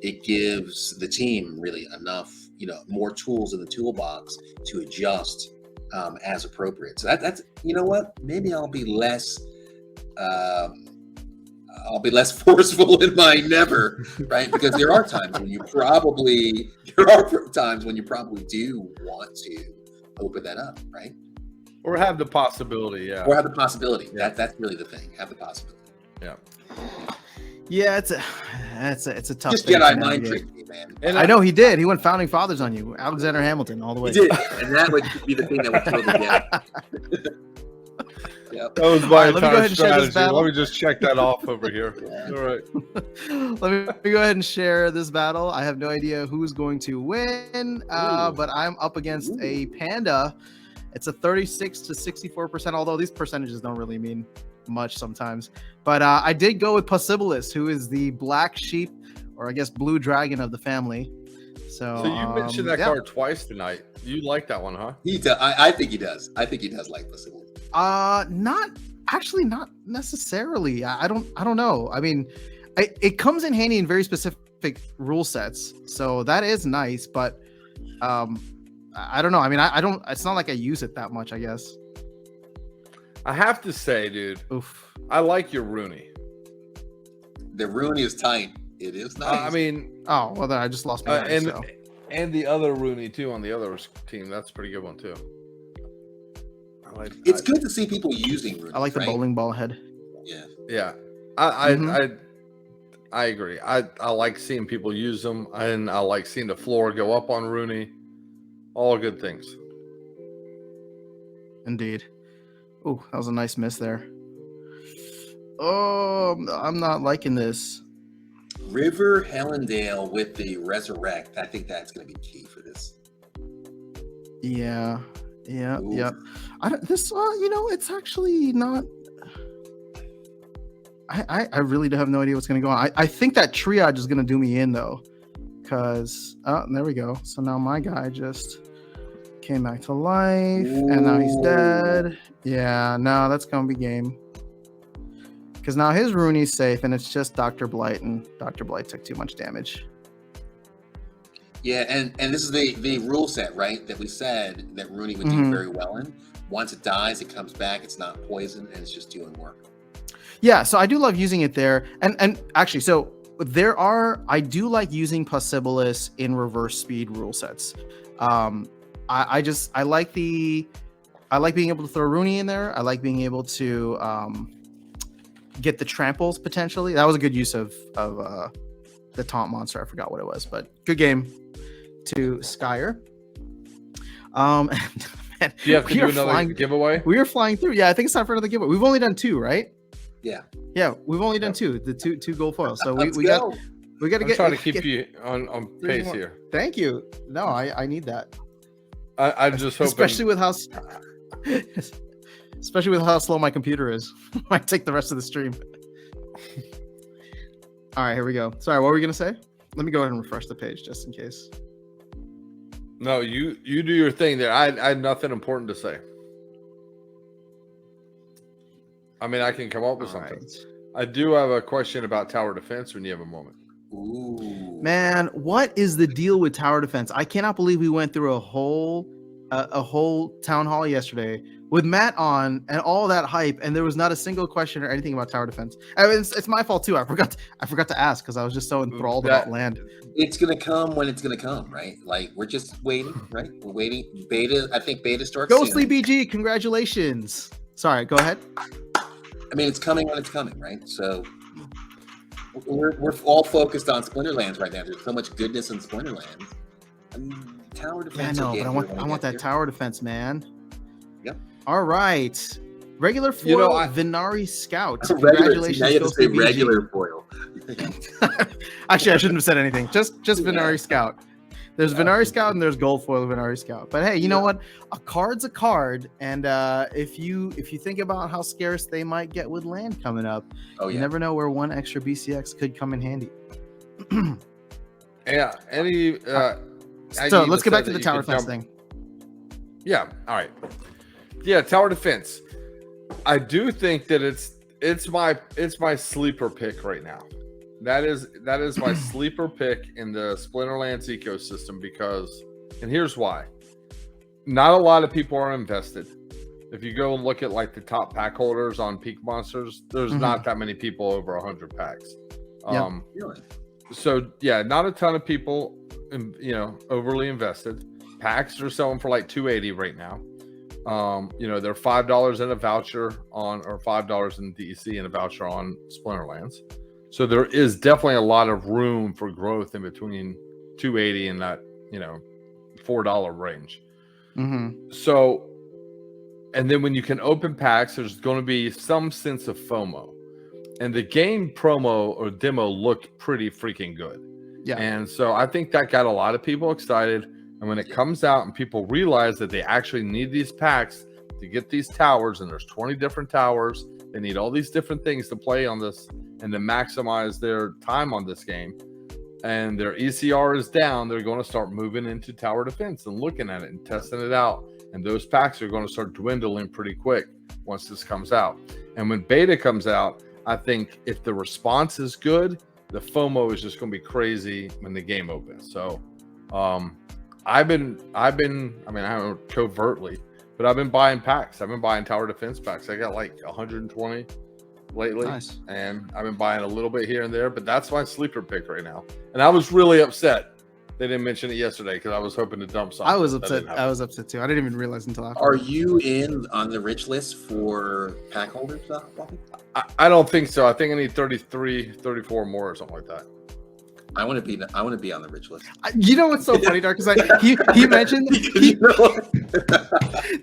It gives the team really enough, more tools in the toolbox to adjust as appropriate. So that's, you know what? Maybe I'll be less forceful in my never, right? Because there are times when you probably do want to open that up, right? Or have the possibility, yeah. Or have the possibility. Yeah. That's really the thing. Have the possibility. Yeah. Yeah, it's a tough. Just Jedi mind tricked me, man. And I know he did. He went founding fathers on you, Alexander Hamilton, all the way. He did, and that would be the thing that would totally get it. Yep. That was my entire strategy. Let me just check that off over here. Yeah. All right. Let me go ahead and share this battle. I have no idea who's going to win, but I'm up against a panda. It's a 36 to 64%, although these percentages don't really mean much sometimes. But I did go with Possibilis, who is the black sheep, or I guess blue dragon of the family. So you mentioned that card twice tonight. You like that one, huh? I think he does. I think he does like Possibilis. Not necessarily. I don't know. I mean, it comes in handy in very specific rule sets, so that is nice. But I don't know. I mean, I don't. It's not like I use it that much, I guess. I have to say, dude, Oof. I like your Rooney. The Rooney is tight. It is nice. I mean, oh well, then I just lost my mind, and the other Rooney too on the other team. That's a pretty good one too. It's good to see people using Rooney. I like the bowling ball head. Yeah. I agree. I like seeing people use them, and I like seeing the floor go up on Rooney. All good things. Indeed. Oh, that was a nice miss there. Oh, I'm not liking this. River Hellendale with the Resurrect. I think that's going to be key for this. Yeah. This, it's actually not. I really have no idea what's going to go on. I think that triage is going to do me in though, because there we go. So now my guy just came back to life, and now he's dead. Yeah, no, that's going to be game. Because now his Rooney's safe, and it's just Dr. Blight, and Dr. Blight took too much damage. Yeah, and this is the rule set, right? That we said that Rooney would do very well in. Once it dies, it comes back. It's not poison, and it's just doing work. Yeah, so I do love using it there. And actually, so I do like using Possibilis in reverse speed rule sets. I like being able to throw Rooney in there. I like being able to get the tramples potentially. That was a good use of the taunt monster. I forgot what it was, but good game to Skyer. Man, do you have to do another giveaway? We are flying through. Yeah, I think it's time for another giveaway. We've only done 2, right? Yeah, we've only done 2. The two gold foils. So we got to get. Trying to keep you on pace here. Thank you. No, I need that. I just hope, especially with how slow my computer is. Might take the rest of the stream. All right, here we go. Sorry, what were we gonna say? Let me go ahead and refresh the page just in case. No, you do your thing there. I had nothing important to say. I mean, I can come up with something. Right. I do have a question about tower defense when you have a moment. Ooh. Man, what is the deal with tower defense? I cannot believe we went through a whole town hall yesterday with Matt on and all that hype, and there was not a single question or anything about tower defense. I mean, it's my fault too. I forgot to ask because I was just so enthralled about land. It's gonna come when it's gonna come, right? Like we're just waiting, right? We're waiting. Beta, I think beta starts Ghostly soon. BG, congratulations. Sorry, go ahead. I mean, it's coming when it's coming, right? So we're all focused on Splinterlands right now. There's so much goodness in Splinterlands. I mean, tower defense. Yeah, I know, but I want that tower defense, man. Yep. All right. Regular foil, You know, Venari Scout. Congratulations. Now you have to say Ghostly BG. regular foil. Actually, I shouldn't have said anything. Just Venari Scout. There's Venari Scout and there's gold foil Venari Scout. But hey, you know what? A card's a card, and if you think about how scarce they might get with land coming up, you never know where one extra BCX could come in handy. Yeah. So let's get back to the tower defense thing. Yeah. All right. Yeah, tower defense. I do think that it's my sleeper pick right now. That is my sleeper pick in the Splinterlands ecosystem because, and here's why. Not a lot of people are invested. If you go and look at like the top pack holders on Peak Monsters, there's not that many people over 100 packs. Really? So yeah, not a ton of people, overly invested. Packs are selling for like $280 right now. They're $5 in a voucher or $5 in DEC and a voucher on Splinterlands. So there is definitely a lot of room for growth in between $280 and that, $4 range. So, and then when you can open packs, there's going to be some sense of FOMO. And the game promo or demo looked pretty freaking good. Yeah. And so I think that got a lot of people excited. And when it comes out and people realize that they actually need these packs to get these towers, and there's 20 different towers, they need all these different things to play on this and to maximize their time on this game. And their ECR is down, they're going to start moving into tower defense and looking at it and testing it out. And those packs are going to start dwindling pretty quick once this comes out. And when beta comes out, I think if the response is good, the FOMO is just going to be crazy when the game opens. So, I haven't covertly, but I've been buying packs. I've been buying tower defense packs. I got like 120 lately. Nice. And I've been buying a little bit here and there, but that's my sleeper pick right now. And I was really upset they didn't mention it yesterday because I was hoping to dump something. I was upset. I was upset too. I didn't even realize until after. Are you in on the rich list for pack holders, Bobby? I don't think so. I think I need 33, 34 more or something like that. I want to be on the rich list. You know what's so funny, Dark? Because he mentioned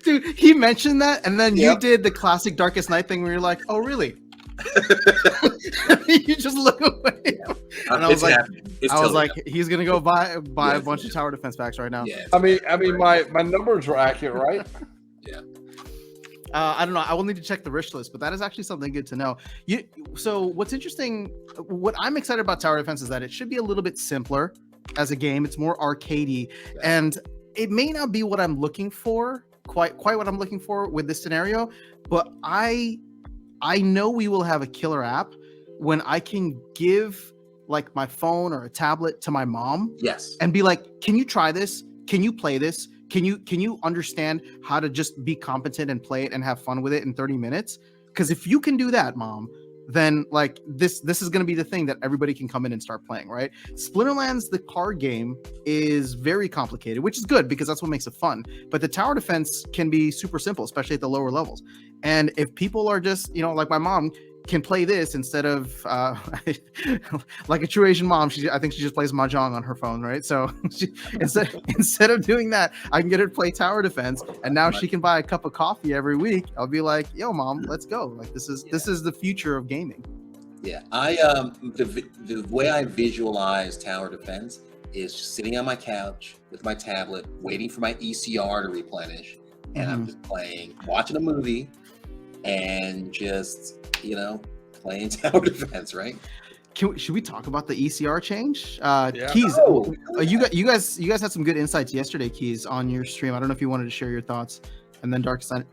dude, he mentioned that, and then you did the classic Darkestnyte thing where you're like, "Oh, really?" You just look away, and I was like, he's gonna go buy a bunch of tower defense packs right now. Yeah, I mean, my numbers were accurate, right? Yeah. I don't know. I will need to check the rich list, but that is actually something good to know. So what's interesting, what I'm excited about tower defense is that it should be a little bit simpler as a game. It's more arcadey, and it may not be what I'm looking for, quite what I'm looking for with this scenario, but I know we will have a killer app when I can give like my phone or a tablet to my mom. Yes. And be like, can you try this? Can you play this? Can you understand how to just be competent and play it and have fun with it in 30 minutes? Because if you can do that, Mom, then like this is going to be the thing that everybody can come in and start playing, right? Splinterlands, the card game, is very complicated, which is good because that's what makes it fun. But the tower defense can be super simple, especially at the lower levels. And if people are just, like my mom, can play this instead of like a true Asian mom. I think she just plays mahjong on her phone, right? So instead of doing that, I can get her to play tower defense, and now she can buy a cup of coffee every week. I'll be like, "Yo, Mom, let's go!" Like this is the future of gaming. Yeah, the way I visualize tower defense is just sitting on my couch with my tablet, waiting for my ECR to replenish, and I'm just playing, watching a movie, and just playing tower defense, right? Should we talk about the ECR change? Keys, you guys had some good insights yesterday, Keys, on your stream. I don't know if you wanted to share your thoughts, and then Darkestnyte.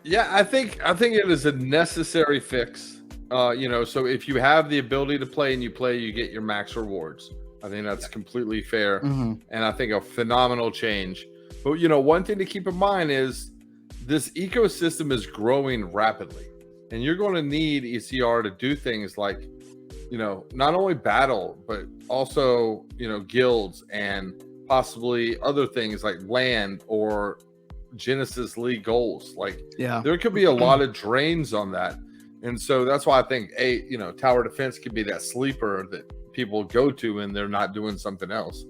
Yeah, I think it is a necessary fix. So if you have the ability to play and you get your max rewards. I think that's completely fair, and I think a phenomenal change. But one thing to keep in mind is this ecosystem is growing rapidly, and you're going to need ECR to do things like, not only battle, but also, guilds and possibly other things like land or Genesis League goals. Like, there could be a lot of drains on that. And so that's why I think tower defense could be that sleeper that people go to and they're not doing something else.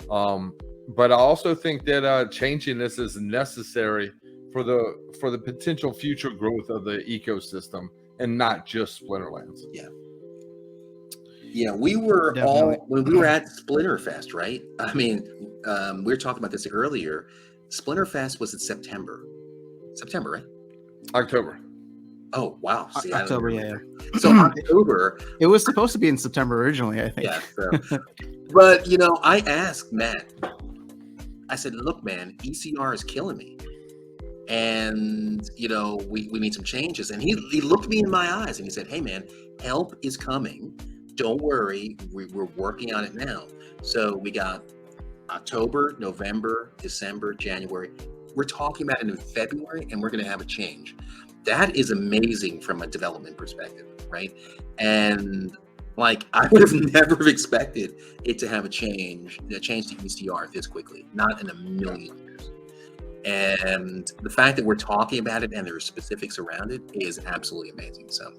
But I also think that changing this is necessary for the potential future growth of the ecosystem and not just Splinterlands. Yeah, we were when we were at Splinterfest, right? I mean, we were talking about this earlier. Splinterfest was in September, right? October. Oh, wow. See, October, yeah. So October. It was supposed to be in September originally, I think. Yeah. So, but, I asked Matt, I said, look, man, ECR is killing me. And, we need some changes. And he looked me in my eyes and he said, hey, man, help is coming. Don't worry. We're working on it now. So we got October, November, December, January. We're talking about it in February, and we're going to have a change. That is amazing from a development perspective, right? And I would have never expected it to have a change to ECR this quickly, not in a million years. And the fact that we're talking about it and there are specifics around it is absolutely amazing. So,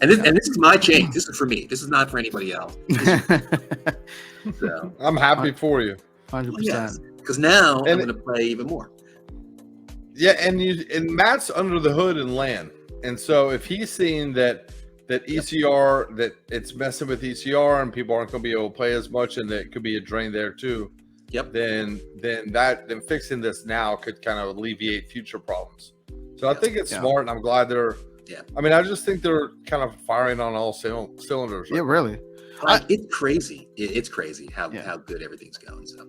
and this is my change. This is for me. This is not for anybody else. So I'm happy for you. 100%. Because now I'm going to play even more. Yeah, and Matt's under the hood in LAN, and so if he's seeing that ECR, that it's messing with ECR and people aren't going to be able to play as much, and that could be a drain there too. Then fixing this now could kind of alleviate future problems. So I think it's smart, and I'm glad they're. Yeah. I mean, I just think they're kind of firing on all cylinders. Yeah, really. It's crazy. It's crazy how good everything's going. So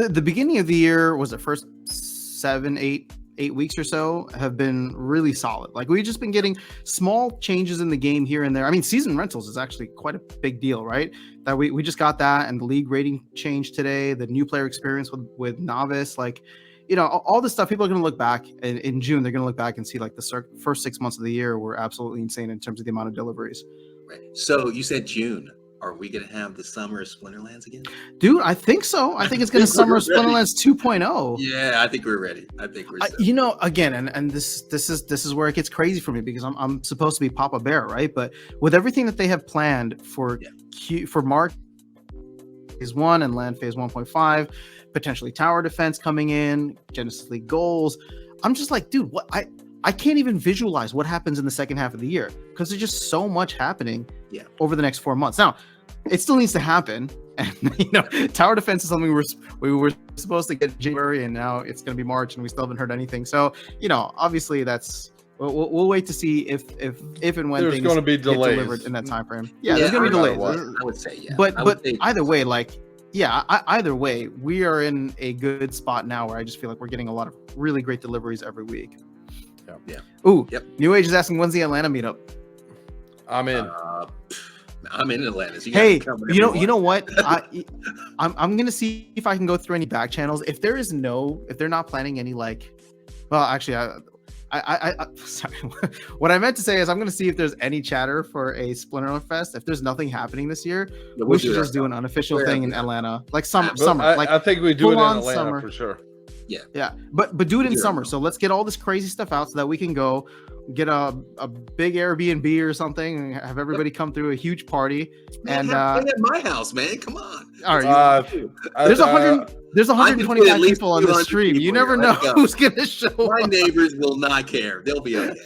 the beginning of the year was the first 7-8 weeks or so have been really solid. Like, we've just been getting small changes in the game here and there. I mean, season rentals is actually quite a big deal, right? That we just got that, and the league rating change today, the new player experience with novice, all this stuff. People are going to look back in June. They're going to look back and see the first 6 months of the year were absolutely insane in terms of the amount of deliveries. Right. So you said June. Are we going to have the summer of Splinterlands again? Dude, I think so. I think it's going to summer of Splinterlands 2.0. Yeah, I think we're ready. I think we're again, and this is where it gets crazy for me, because I'm supposed to be Papa Bear, right? But with everything that they have planned for March Phase 1 and Land Phase 1.5, potentially tower defense coming in, Genesis League goals, I'm just like, dude, what I can't even visualize what happens in the second half of the year, because there's just so much happening over the next 4 months. Now, it still needs to happen. And, tower defense is something we were supposed to get in January, and now it's going to be March, and we still haven't heard anything. So, obviously we'll wait to see if and when there's going to be delays delivered in that time frame. Yeah, there's going to be delays. I would say, yeah. But either way, either way, we are in a good spot now where I just feel like we're getting a lot of really great deliveries every week. Yeah. Ooh. Yep. New Age is asking, when's the Atlanta meetup? I'm in. I'm in Atlanta. So you know what? I'm gonna see if I can go through any back channels. If they're not planning any sorry. What I meant to say is I'm gonna see if there's any chatter for a Splinterlands Fest. If there's nothing happening this year, we should just do an unofficial thing in Atlanta, summer. I think we do it in Atlanta summer. For sure. Yeah, but do it in summer. So let's get all this crazy stuff out so that we can go get a big Airbnb or something and have everybody come through a huge party. Man, at my house, man. Come on. All right. There's 125 people on the stream. You never know who's gonna show up. My neighbors will not care. They'll be okay.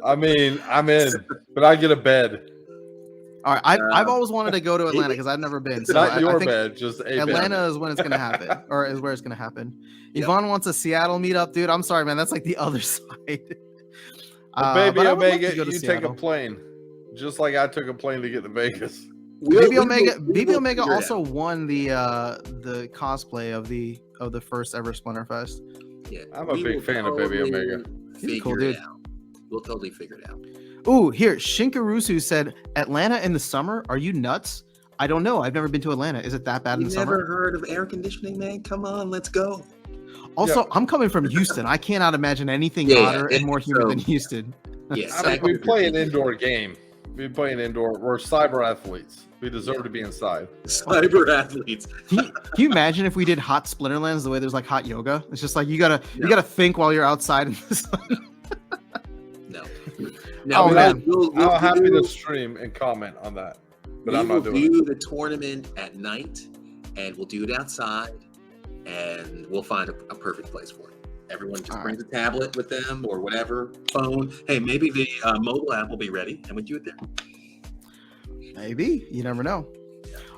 I mean, I'm in, but I get a bed. All right, I've always wanted to go to Atlanta because I've never been. So not your I think bed, just a Atlanta bed. is when it's going to happen, or is where it's going to happen. Yvonne wants a Seattle meetup, dude. I'm sorry, man. That's like the other side. Baby Omega, you take a plane, just like I took a plane to get to Vegas. Baby Omega also won the cosplay of the first ever Splinterfest. Yeah, I'm a big fan of Baby Omega. Cool, dude. We'll totally figure it out. Ooh, here, Shinkarusu said, Atlanta in the summer? Are you nuts? I don't know. I've never been to Atlanta. Is it that bad in the summer? Never heard of air conditioning, man? Come on, let's go. Also, I'm coming from Houston. I cannot imagine anything hotter and more humid than Houston. Yes, I mean, we play an indoor game. We play an indoor. We're cyber athletes. We deserve to be inside. Cyber athletes. Can you imagine if we did hot Splinterlands the way there's like hot yoga? It's just like you gotta think while you're outside in the sun. No. Oh, man. I'm happy to stream and comment on that, but I'm not doing it. We'll do the tournament at night, and we'll do it outside, and we'll find a perfect place for it. Everyone just brings a tablet with them or whatever, phone. Hey, maybe the mobile app will be ready, and we do it there. Maybe. You never know.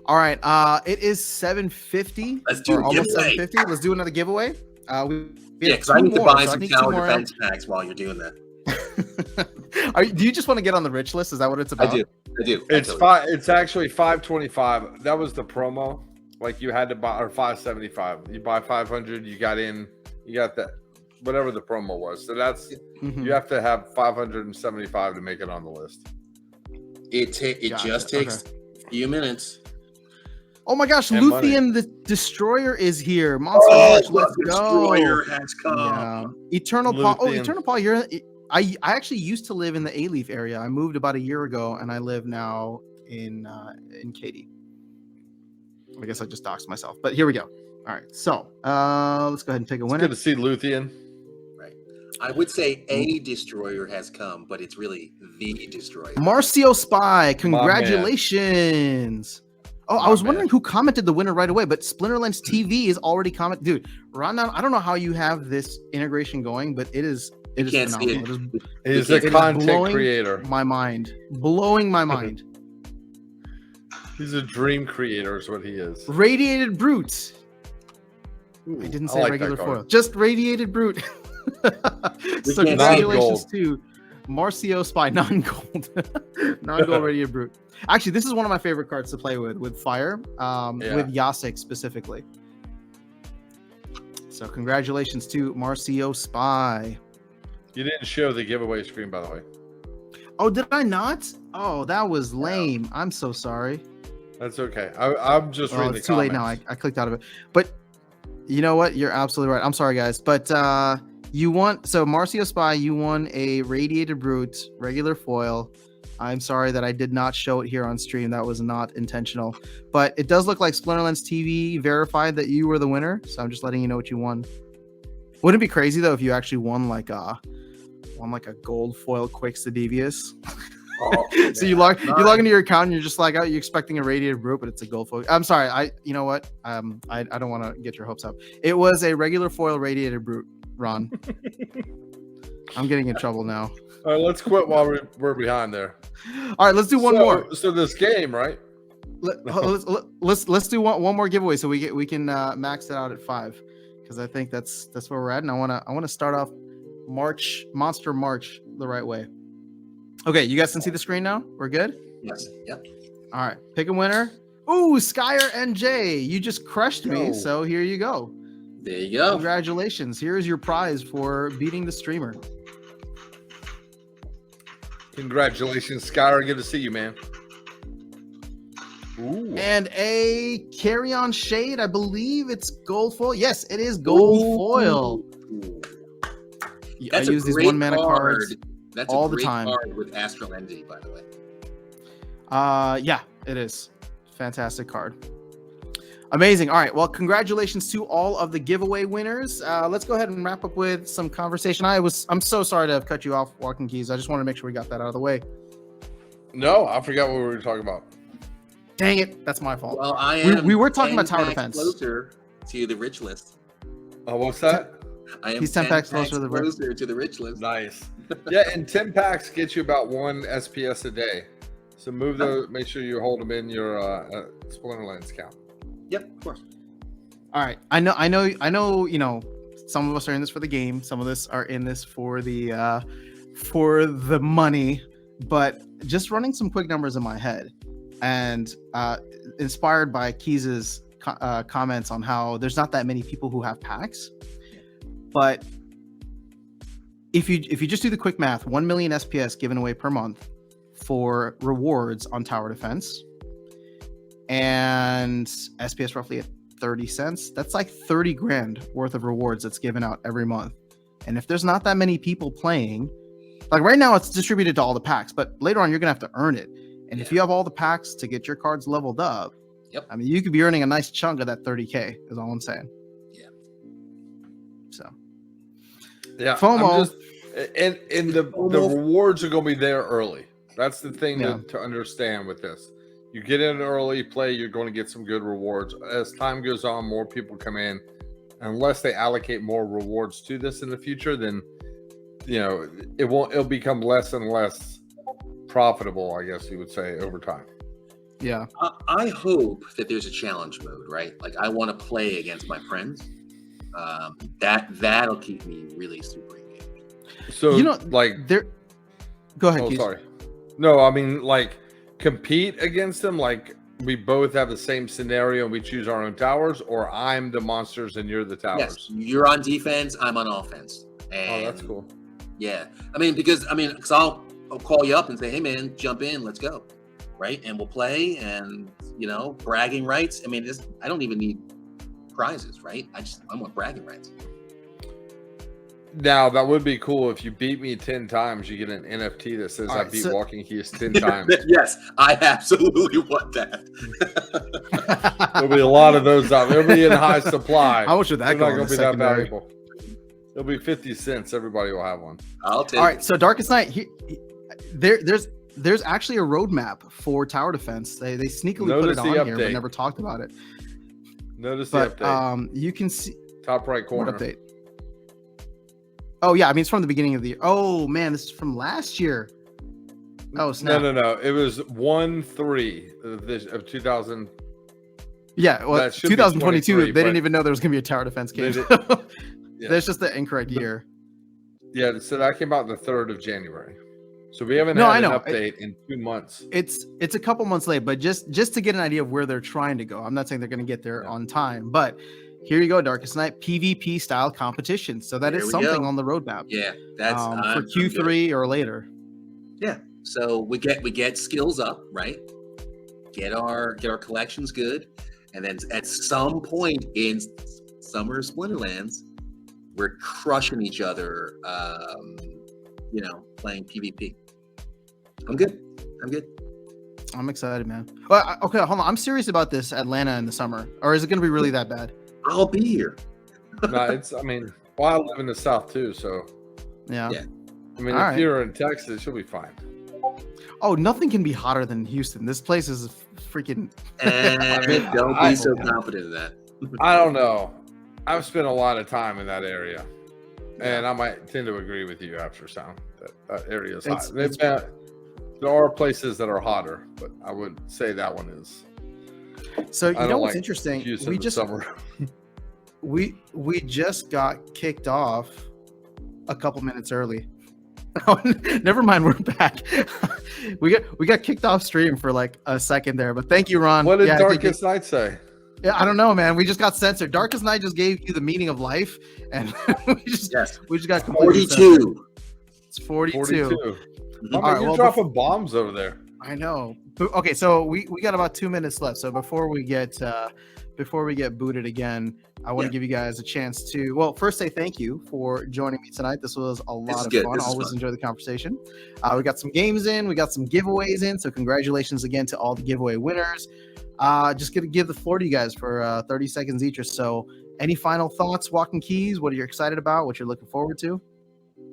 All right. It is 7:50. Let's do a almost giveaway. 7:50. Let's do another giveaway. We Because I need to buy some tower defense packs while you're doing that. Do you just want to get on the rich list? Is that what it's about? I do. It's actually $525. That was the promo. Like you had to buy, or $575. You buy 500, you got in. You got that, whatever the promo was. So that's you have to have 575 to make it on the list. It just takes a few minutes. Oh my gosh, And Luthien the Destroyer is here. Monster March, let's the go. Destroyer has come. Yeah. Eternal Paul. Oh, Luthien. Eternal Paul, I actually used to live in the A-Leaf area. I moved about a year ago, and I live now in Katy. I guess I just doxed myself, but here we go. All right, so let's go ahead and take a winner. Good to see Luthien. Right. I would say a destroyer has come, but it's really the destroyer. Marcio Spy, congratulations. Oh, I was wondering who commented the winner right away, but Splinterlands TV is already commented. Dude, Rondon, I don't know how you have this integration going, but it is phenomenal. He's a content creator. My mind. Blowing my mind. He's a dream creator is what he is. Radiated Brute. I didn't say regular foil. Just Radiated Brute. So congratulations to Marcio Spy, non-gold. Non-gold Radiated Brute. Actually, this is one of my favorite cards to play with fire, with Yasek specifically. So congratulations to Marcio Spy. You didn't show the giveaway screen, by the way. Oh, did I not? Oh, that was lame. I'm so sorry. That's okay. I'm just reading the it's too late now. I clicked out of it. But you know what? You're absolutely right. I'm sorry, guys. But you won. So Marcio Spy, you won a Radiated Brute regular foil. I'm sorry that I did not show it here on stream. That was not intentional. But it does look like Splinterlands TV verified that you were the winner. So I'm just letting you know what you won. Wouldn't it be crazy though if you actually won like a gold foil Quakes the Devious? Oh, so you log into your account and you're just like, oh, you're expecting a Radiated Brute, but it's a gold foil. I'm sorry. You know what? I don't want to get your hopes up. It was a regular foil Radiated Brute, Ron. I'm getting in trouble now. All right, let's quit while we're behind there. All right, let's do one more. So this game, right? Let's do one more giveaway so we can max it out at 5, because I think that's where we're at, and I want to start off Monster March the right way. Okay, you guys can see the screen now. We're good. Yes. Yep. All right, pick a winner. Ooh, Skyer NJ, you just crushed me. So here you go. There you go. Congratulations. Here is your prize for beating the streamer. Congratulations, Skyler. Good to see you, man. Ooh. And a Carry On Shade. I believe it's gold foil. Yes, it is gold foil. That's I use these 1-mana cards. That's all a great the time. card with Astral Envy, by the way. Yeah, it is. Fantastic card. Amazing. All right. Well, congratulations to all of the giveaway winners. Let's go ahead and wrap up with some conversation. I'm so sorry to have cut you off, Walking Keys. I just wanted to make sure we got that out of the way. No, I forgot what we were talking about. Dang it. That's my fault. Well, we were talking about tower defense. Closer to the rich list. Oh, what's that? He's 10 packs closer to the rich list. Nice. Yeah, and 10 packs get you about 1 SPS a day. So move those. Make sure you hold them in your Splinterlands count. Yep, of course. All right. I know, you know, some of us are in this for the game. Some of us are in this for the money, but just running some quick numbers in my head and inspired by Keys's comments on how there's not that many people who have packs. But if you just do the quick math, 1 million SPS given away per month for rewards on tower defense, and SPS roughly at 30 cents. That's like 30 grand worth of rewards that's given out every month. And if there's not that many people playing, like right now it's distributed to all the packs, but later on you're gonna have to earn it. And if you have all the packs to get your cards leveled up, I mean, you could be earning a nice chunk of that 30K is all I'm saying. Yeah. So yeah, FOMO. And the rewards are going to be there early. That's the thing to understand with this. You get in early, play, you're going to get some good rewards. As time goes on, more people come in. Unless they allocate more rewards to this in the future, then it'll become less and less profitable, I guess you would say, over time. Yeah. I hope that there's a challenge mode, right? Like I want to play against my friends. That'll keep me really super engaged. So like there. Go ahead. Oh, Keith. sorry. No, I mean like compete against them. Like we both have the same scenario and we choose our own towers, or I'm the monsters and you're the towers. Yes, you're on defense, I'm on offense. And that's cool. Yeah, because I'll call you up and say, hey man, jump in, let's go, right? And we'll play, and bragging rights. I mean, I don't even need prizes, right? I want bragging rights. Now that would be cool. If you beat me 10 times, you get an NFT that says I beat Walking Keys 10 times. Yes, I absolutely want that. There'll be a lot of those out there. They'll be in high supply. How much would that go? Not going to be that valuable. It'll be 50 cents. Everybody will have one. I'll take it. All right, so Darkestnyte, there's actually a roadmap for tower defense. They sneakily put it on here, but never talked about it. Notice the update. You can see top right corner. What update? Oh yeah, I mean it's from the beginning of the year. Oh man, this is from last year. Oh snap. No. It was 1/3 of 2000. Yeah, well, 2022. They didn't even know there was gonna be a tower defense game. That's just the incorrect year. Yeah, so that came out the 3rd of January. So we haven't had an update in 2 months. It's a couple months late, but just to get an idea of where they're trying to go. I'm not saying they're going to get there on time, but here you go, Darkestnyte PvP style competition. So that is something on the roadmap. Yeah, that's for Q3 or later. Yeah, so we get skills up, right? Get our collections good, and then at some point in Summer Splinterlands, we're crushing each other. Playing PvP. I'm good. I'm excited, man. Well, okay, hold on. I'm serious about this Atlanta in the summer, or is it going to be really that bad? I'll be here. No, I live in the South too, so yeah. I mean, if you're in Texas, you'll be fine. Oh, nothing can be hotter than Houston. This place is freaking. Don't be so confident in that. I don't know. I've spent a lot of time in that area, and I might tend to agree with you after sound that area is hot. There are places that are hotter, but I would say that one is. So you know what's interesting? Summer. we just got kicked off a couple minutes early. Oh, never mind, we're back. we got kicked off stream for like a second there, but thank you, Ron. What did Darkestnyte say? Yeah, I don't know, man. We just got censored. Darkestnyte just gave you the meaning of life, and we just got completely 42. Censored. It's 42. All right, you're dropping bombs over there. I know. Okay, so we got about 2 minutes left. So before we get booted again, I want to give you guys a chance to first say thank you for joining me tonight. This was a lot of fun. Always enjoy the conversation. We got some games in, we got some giveaways in. So congratulations again to all the giveaway winners. Just gonna give the floor to you guys for 30 seconds each or so. Any final thoughts, Walking Keys? What are you excited about? What you're looking forward to?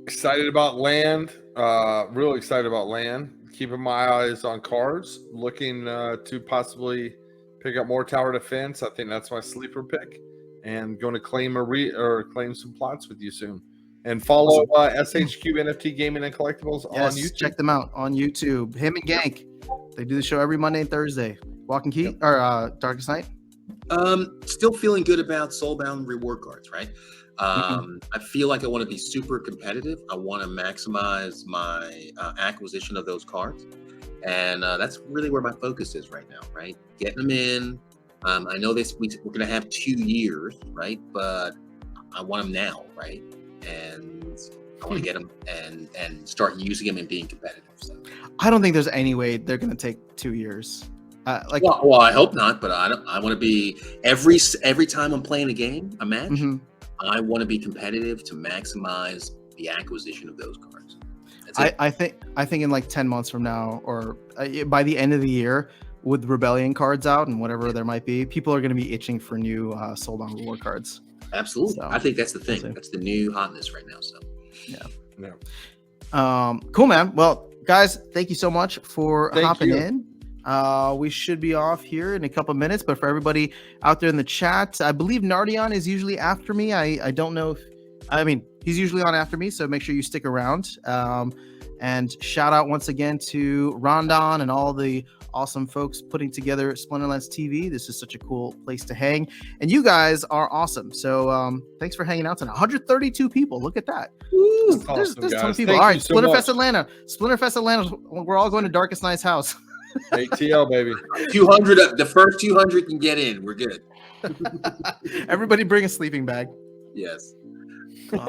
Excited about land. Real excited about land. Keeping my eyes on cards. Looking to possibly pick up more tower defense. I think that's my sleeper pick. And going to claim claim some plots with you soon. And follow SHQ NFT Gaming and Collectibles on YouTube. Check them out on YouTube. Him and Gank. They do the show every Monday and Thursday. Walking Key or Darkestnyte. Still feeling good about Soulbound reward cards, right? I feel like I want to be super competitive. I want to maximize my acquisition of those cards. And that's really where my focus is right now, right? Getting them in. I know we're going to have 2 years, right? But I want them now, right? And I want to get them and start using them and being competitive. So. I don't think there's any way they're going to take 2 years. Like, well, I hope not, but I want to be every time I'm playing a game, a match. mhm. I want to be competitive to maximize the acquisition of those cards. That's it. I think in like 10 months from now, or by the end of the year, with Rebellion cards out and whatever there might be, people are going to be itching for new sold on reward cards. Absolutely. So, I think that's the thing. we'll see. That's the new hotness right now. So Cool, man. Well, guys, thank you so much for Thank hopping you. in. We should be off here in a couple minutes, but for everybody out there in the chat, I believe Nardion is usually after me. I don't know if, I mean, he's usually on after me, so make sure you stick around. And shout out once again to Rondon and all the awesome folks putting together Splinterlands TV. This is such a cool place to hang, and you guys are awesome. So thanks for hanging out tonight. 132 people. Look at that. That's There's awesome, a ton guys. of people. Thank All you right, so Splinterfest much. Atlanta. Splinterfest Atlanta. We're all going to Darkestnyte's house. ATL, baby. 200, the first 200 can get in. We're good. Everybody bring a sleeping bag. Yes.